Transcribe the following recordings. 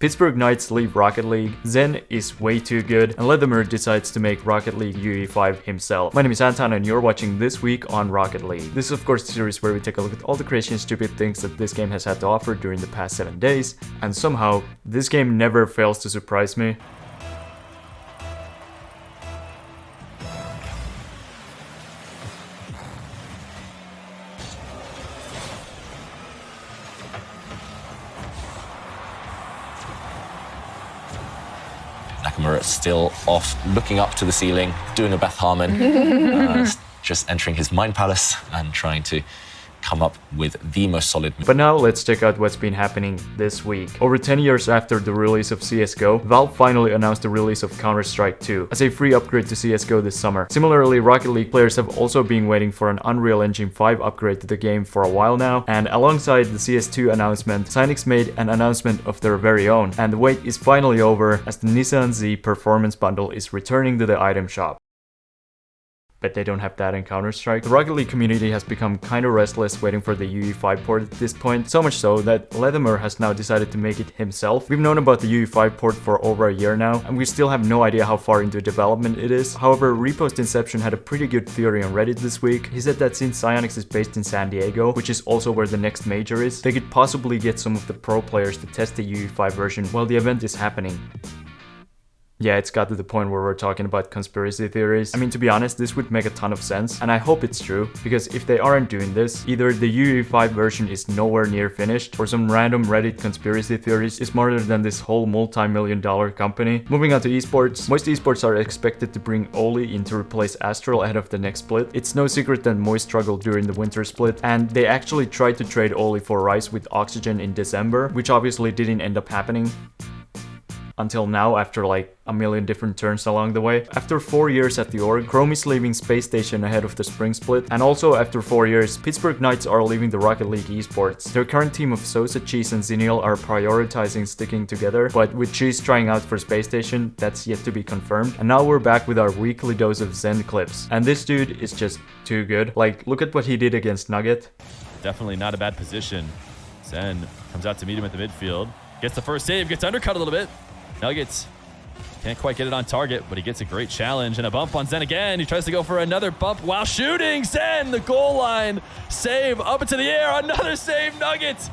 Pittsburgh Knights leave Rocket League, Zen is way too good, and Leathermer decides to make Rocket League UE5 himself. My name is Anton and you're watching This Week on Rocket League. This is of course the series where we take a look at all the crazy and stupid things that this game has had to offer during the past 7 days, and somehow, this game never fails to surprise me. Nakamura still off, looking up to the ceiling, doing a Beth Harmon, just entering his mind palace and trying to come up with the most solid move. But now let's check out what's been happening this week. Over 10 years after the release of CSGO, Valve finally announced the release of Counter-Strike 2 as a free upgrade to CSGO this summer. Similarly, Rocket League players have also been waiting for an Unreal Engine 5 upgrade to the game for a while now, and alongside the CS2 announcement, Psyonix made an announcement of their very own, and the wait is finally over as the Nissan Z Performance Bundle is returning to the item shop. But they don't have that in Counter-Strike. The Rocket League community has become kinda restless waiting for the UE5 port at this point, so much so that Leathermer has now decided to make it himself. We've known about the UE5 port for over a year now, and we still have no idea how far into development it is. However, Repost Inception had a pretty good theory on Reddit this week. He said that since Psyonix is based in San Diego, which is also where the next major is, they could possibly get some of the pro players to test the UE5 version while the event is happening. Yeah, it's got to the point where we're talking about conspiracy theories. I mean, to be honest, this would make a ton of sense, and I hope it's true, because if they aren't doing this, either the UE5 version is nowhere near finished, or some random Reddit conspiracy theories is smarter than this whole multi-million-dollar company. Moving on to esports, Moist Esports are expected to bring Oli in to replace Astral ahead of the next split. It's no secret that Moist struggled during the winter split, and they actually tried to trade Oli for Rice with Oxygen in December, which obviously didn't end up happening. Until now, after like a million different turns along the way. After 4 years at the org, Chrome is leaving Space Station ahead of the spring split, and also after 4 years, Pittsburgh Knights are leaving the Rocket League Esports. Their current team of Sosa, Cheese and Xenial are prioritizing sticking together, but with Cheese trying out for Space Station, that's yet to be confirmed. And now we're back with our weekly dose of Zen clips. And this dude is just too good. Like, look at what he did against Nugget. Definitely not a bad position. Zen comes out to meet him at the midfield. Gets the first save, gets undercut a little bit. Nuggets can't quite get it on target, but he gets a great challenge and a bump on Zen again. He tries to go for another bump while shooting. Zen, the goal line save up into the air. Another save. Nuggets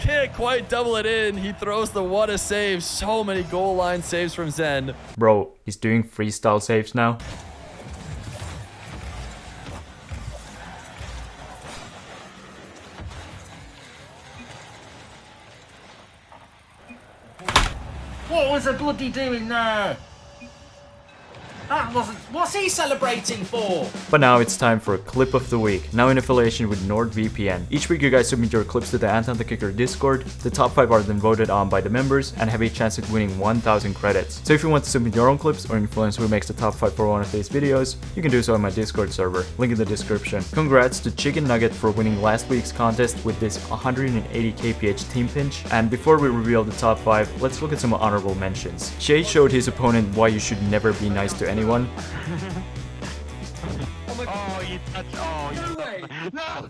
can't quite double it in. He throws the what a save. So many goal line saves from Zen. Bro, he's doing freestyle saves now. What was the bloody doing there? That wasn't... What's he celebrating for? But now it's time for a clip of the week, now in affiliation with NordVPN. Each week you guys submit your clips to the AntonTheKicker Discord. The top 5 are then voted on by the members and have a chance at winning 1000 credits. So if you want to submit your own clips or influence who makes the top 5 for one of these videos, you can do so on my Discord server, link in the description. Congrats to Chicken Nugget for winning last week's contest with this 180 kph team pinch. And before we reveal the top 5, let's look at some honorable mentions. Shay showed his opponent why you should never be nice to anyone. Oh, you touched... Oh, you... No way! No!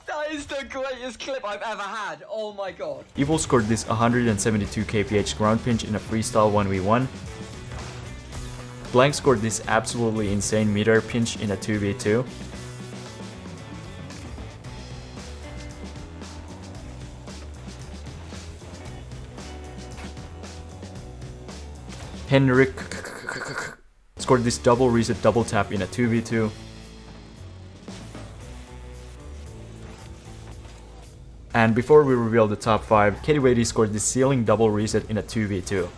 That is the greatest clip I've ever had. Oh my god. Evil scored this 172 kph ground pinch in a freestyle 1v1. Blank scored this absolutely insane meter pinch in a 2v2. Henrik scored this double reset double tap in a 2v2. And before we reveal the top 5, CadeyWadey scored this ceiling double reset in a 2v2.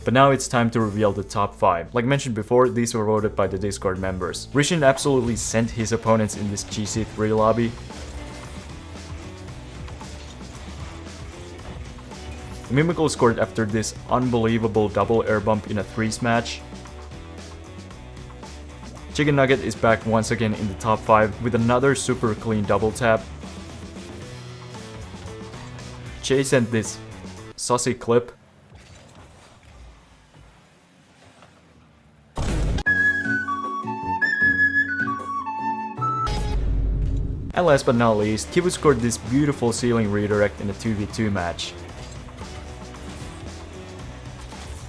But now it's time to reveal the top 5. Like mentioned before, these were voted by the Discord members. rychan absolutely sent his opponents in this GC3 lobby. Mimical scored after this unbelievable double air bump in a 3s match. Chicken Nugget is back once again in the top 5 with another super clean double tap. Jay sent this saucy clip. And last but not least, Khivus scored this beautiful ceiling redirect in a 2v2 match.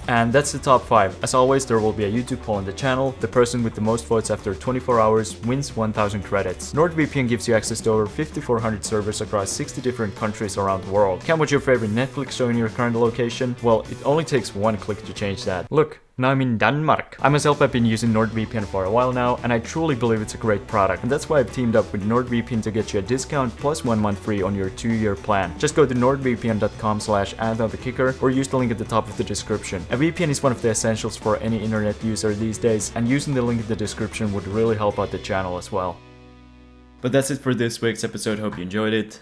And that's the top 5. As always, there will be a YouTube poll on the channel. The person with the most votes after 24 hours wins 1000 credits. NordVPN gives you access to over 5400 servers across 60 different countries around the world. Can watch your favorite Netflix show in your current location? Well, it only takes one click to change that. Look, now I'm in Denmark. I myself have been using NordVPN for a while now, and I truly believe it's a great product. And that's why I've teamed up with NordVPN to get you a discount plus 1 month free on your 2-year plan. Just go to nordvpn.com/AntonTheKicker or use the link at the top of the description. A VPN is one of the essentials for any internet user these days, and using the link in the description would really help out the channel as well. But that's it for this week's episode. Hope you enjoyed it.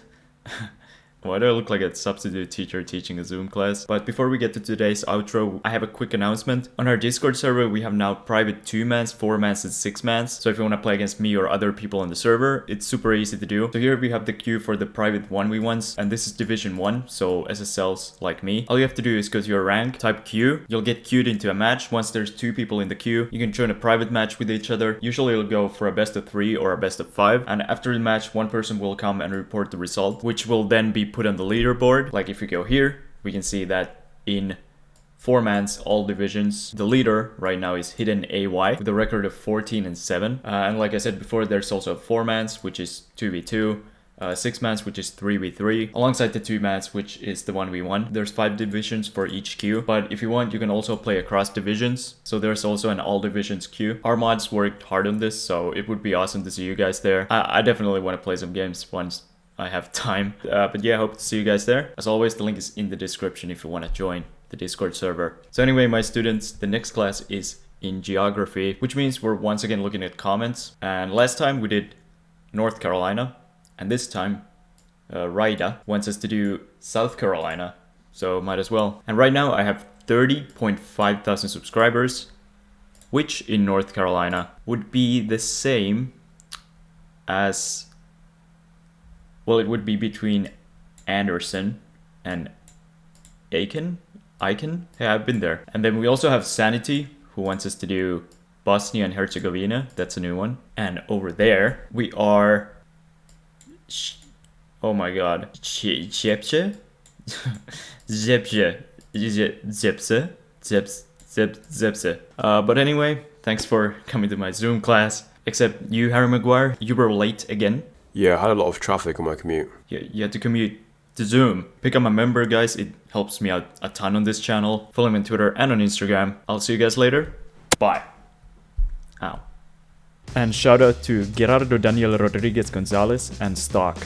Why do I look like a substitute teacher teaching a Zoom class? But before we get to today's outro, I have a quick announcement. On our Discord server, we have now private 2-mans, 4-mans, and 6-mans. So if you want to play against me or other people on the server, it's super easy to do. So here we have the queue for the private 1v1s, and this is Division 1, so SSLs like me. All you have to do is go to your rank, type queue, you'll get queued into a match. Once there's 2 people in the queue, you can join a private match with each other. Usually it'll go for a best of 3 or a best of 5, and after the match, one person will come and report the result, which will then be put on the leaderboard. Like if we go here, we can see that in 4-mans, all divisions, the leader right now is Hidden AY with a record of 14-7. And like I said before, there's also 4-mans, which is 2v2, 6-mans, which is 3v3, alongside the 2-mans, which is the 1v1. There's 5 divisions for each queue, but if you want, you can also play across divisions. So there's also an all divisions queue. Our mods worked hard on this, so it would be awesome to see you guys there. I definitely want to play some games once I have time. But yeah, I hope to see you guys there. As always, the link is in the description if you want to join the Discord server. So anyway, my students, the next class is in geography, which means we're once again looking at comments. And last time we did North Carolina, and this time Raida wants us to do South Carolina, so might as well. And right now I have 30.5 thousand subscribers, which in North Carolina would be the same as, well, it would be between Anderson and Aiken. Yeah, I've been there. And then we also have Sanity, who wants us to do Bosnia and Herzegovina. That's a new one. And over there, we are... Oh my god. Zepse? Zepse. But anyway, thanks for coming to my Zoom class. Except you, Harry Maguire, you were late again. Yeah, I had a lot of traffic on my commute. You had to commute to Zoom. Become a member, guys. It helps me out a ton on this channel. Follow me on Twitter and on Instagram. I'll see you guys later. Bye. Ow. And shout out to Gerardo Daniel Rodriguez Gonzalez and Stock.